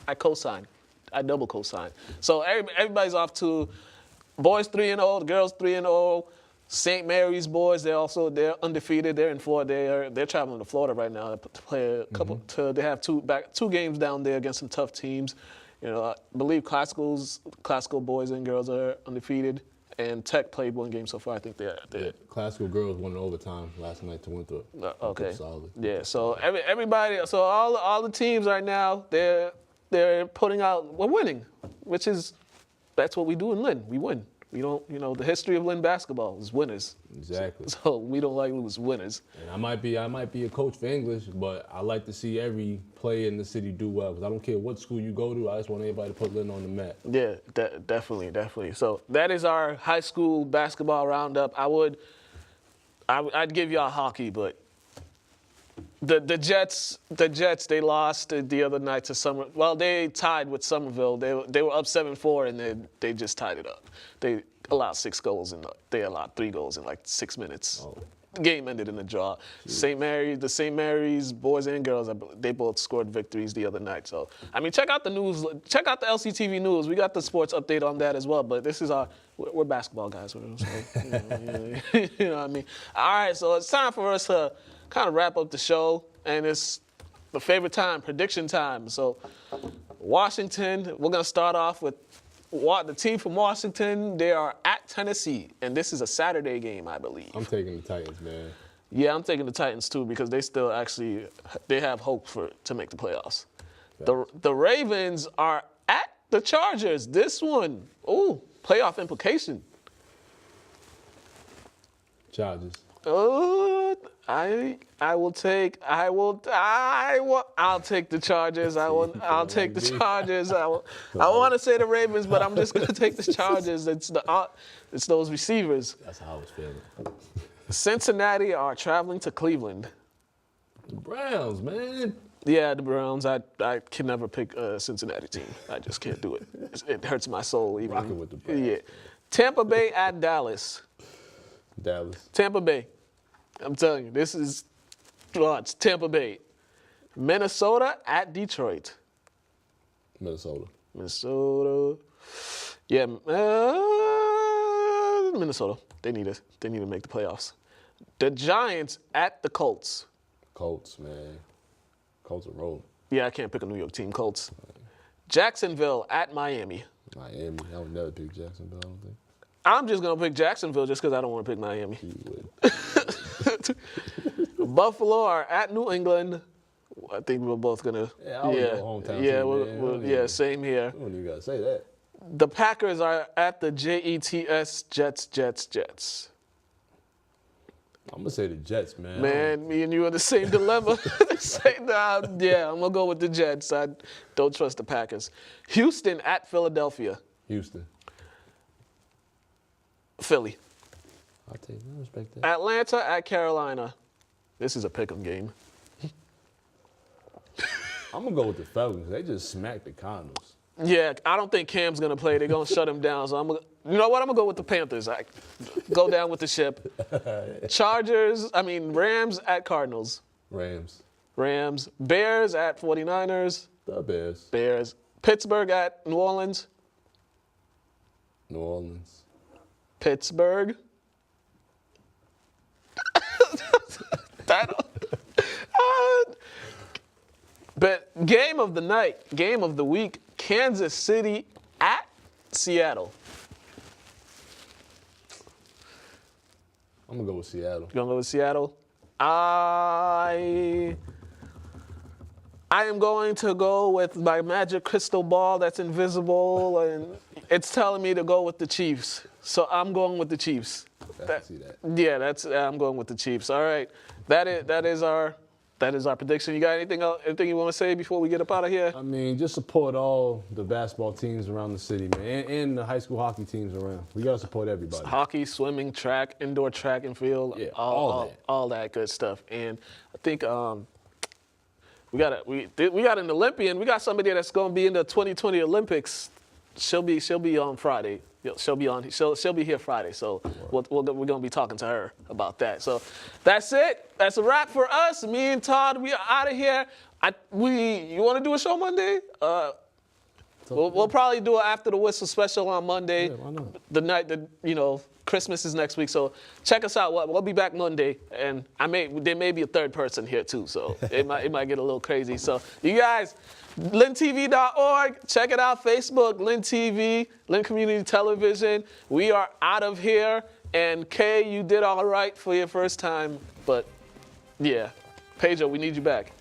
I co-signed. I double co-signed. So everybody's off to boys 3-0, the girls 3-0. St. Mary's boys, they're undefeated. They're in 4. They're traveling to Florida right now to play a couple. They have 2 games down there against some tough teams. I believe classical boys and girls are undefeated, and Tech played 1 game so far. I think they're classical girls won in overtime last night to Winthrop. Okay. Solid. Yeah. So everybody, so all the teams right now, they're putting out. We're winning, that's what we do in Lynn. We win. We don't, the history of Lynn basketball is winners. Exactly. So we don't like lose winners. And I might be a coach for English, but I like to see every player in the city do well. Because I don't care what school you go to, I just want everybody to put Lynn on the map. Yeah, definitely. So that is our high school basketball roundup. I'd give y'all hockey, but the Jets, they lost the other night to Summer. Well, they tied with Somerville. They were up 7-4, and they just tied it up. They allowed 6 goals, and they allowed 3 goals in like 6 minutes. Oh. The game ended in a draw. The St. Mary's boys and girls, they both scored victories the other night. So, I mean, check out the news. Check out the LCTV news. We got the sports update on that as well. But this is we're basketball guys. So, you know what I mean? All right, so it's time for us to kind of wrap up the show. And it's the favorite time, prediction time. So, Washington, we're going to start off with the team from Washington. They are at Tennessee, and this is a Saturday game, I believe. I'm taking the Titans, man. Yeah, I'm taking the Titans too because they still they have hope to make the playoffs. The Ravens are at the Chargers. This one, playoff implication. Chargers. I'll take the Chargers. I'll take the Chargers. I want to say the Ravens, but I'm just gonna take the Chargers. It's those receivers. That's how I was feeling. Cincinnati are traveling to Cleveland. The Browns, man. Yeah, the Browns. I can never pick a Cincinnati team. I just can't do it. It hurts my soul. Even rocking with the Browns. Yeah. Tampa Bay at Dallas. Tampa Bay. I'm telling you, it's Tampa Bay. Minnesota at Detroit. Minnesota. Yeah, Minnesota. They need to make the playoffs. The Giants at the Colts. Colts, man. Colts are rolling. Yeah, I can't pick a New York team. Colts. Jacksonville at Miami. Miami. I would never pick Jacksonville, I don't think. I'm just going to pick Jacksonville just because I don't want to pick Miami. You would. Buffalo are at New England. I think we're both going to. Yeah, I would go hometown team, same here. I don't even got to say that. The Packers are at the Jets. I'm going to say the Jets, man. Man, me and you are the same dilemma. Yeah, I'm going to go with the Jets. I don't trust the Packers. Houston at Philadelphia. Houston. Philly. I respect that. Atlanta at Carolina. This is a pick'em game. I'm going to go with the Falcons. They just smacked the Cardinals. Yeah, I don't think Cam's gonna play. They're gonna shut him down. So you know what? I'm gonna go with the Panthers. Go down with the ship. Rams at Cardinals. Rams. Bears at 49ers. The Bears. Bears. Pittsburgh at New Orleans. New Orleans. Pittsburgh. But game of the night, game of the week, Kansas City at Seattle. I'm gonna go with Seattle. You're gonna go with Seattle? I am going to go with my magic crystal ball that's invisible, and it's telling me to go with the Chiefs. So I'm going with the Chiefs. I can see that. Yeah, I'm going with the Chiefs. All right, that is our prediction. You got anything you want to say before we get up out of here? I mean, just support all the basketball teams around the city, man, and the high school hockey teams around. We gotta support everybody. Hockey, swimming, track, indoor track and field, yeah, all that good stuff. And I think we got an Olympian. We got somebody that's going to be in the 2020 Olympics. She'll be on Friday. She'll be here Friday. So we're going to be talking to her about that. So that's it. That's a wrap for us. Me and Todd, we are out of here. You want to do a show Monday? We'll probably do an After the Whistle special on Monday. Yeah, why not? The night that Christmas is next week. So check us out. We'll be back Monday, and there may be a third person here too. So it might get a little crazy. So you guys, LynnTV.org. Check it out. Facebook, Lynn TV, Lynn Community Television. We are out of here. And Kay, you did all right for your first time, but yeah, Pedro, we need you back.